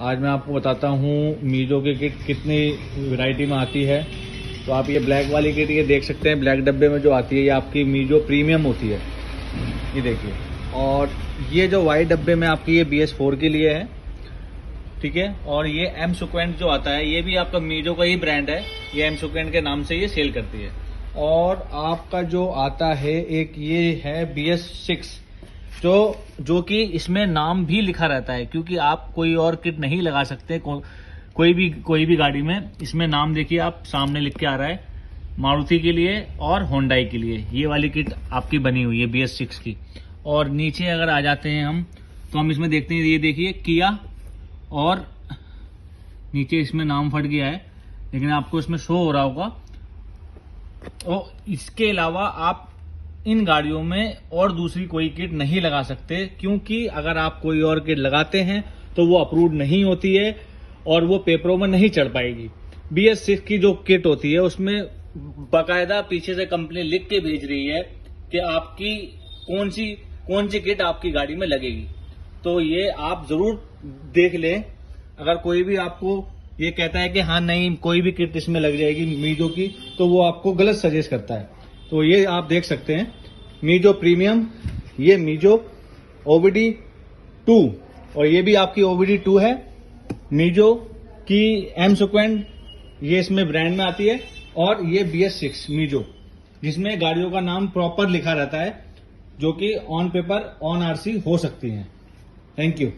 आज मैं आपको बताता हूँ मीजो की किट कितनी वैरायटी में आती है। तो आप ये ब्लैक वाली किट ये देख सकते हैं, ब्लैक डब्बे में जो आती है ये आपकी मीजो प्रीमियम होती है, ये देखिए। और ये जो वाइट डब्बे में आपकी ये BS4 के लिए है, ठीक है। और ये एम सिक्वेंट जो आता है ये भी आपका मीजो का ही ब्रांड है, ये एम सिक्वेंट के नाम से ये सेल करती है। और आपका जो आता है एक ये है BS6 जो कि इसमें नाम भी लिखा रहता है, क्योंकि आप कोई और किट नहीं लगा सकते कोई भी गाड़ी में। इसमें नाम देखिए, आप सामने लिख के आ रहा है, मारुति के लिए और होंडाई के लिए ये वाली किट आपकी बनी हुई है BS6 की। और नीचे अगर आ जाते हैं हम, तो हम इसमें देखते हैं, ये देखिए किया, और नीचे इसमें नाम फट गया है लेकिन आपको इसमें शो हो रहा होगा। और इसके अलावा आप इन गाड़ियों में और दूसरी कोई किट नहीं लगा सकते, क्योंकि अगर आप कोई और किट लगाते हैं तो वो अप्रूव नहीं होती है और वो पेपरों में नहीं चढ़ पाएगी। BS6 की जो किट होती है उसमें बाकायदा पीछे से कंपनी लिख के भेज रही है कि आपकी कौन सी किट आपकी गाड़ी में लगेगी। तो ये आप जरूर देख लें। अगर कोई भी आपको ये कहता है कि हाँ नहीं कोई भी किट इसमें लग जाएगी मीजो की, तो वो आपको गलत सजेस्ट करता है। तो ये आप देख सकते हैं मीजो प्रीमियम, ये मीजो OBD2, और ये भी आपकी OBD2 है। मीजो की एम सिक्वेंट ये इसमें ब्रांड में आती है, और ये BS6 मीजो, जिसमें गाड़ियों का नाम प्रॉपर लिखा रहता है, जो कि ऑन पेपर ऑन RC हो सकती हैं। Thank you.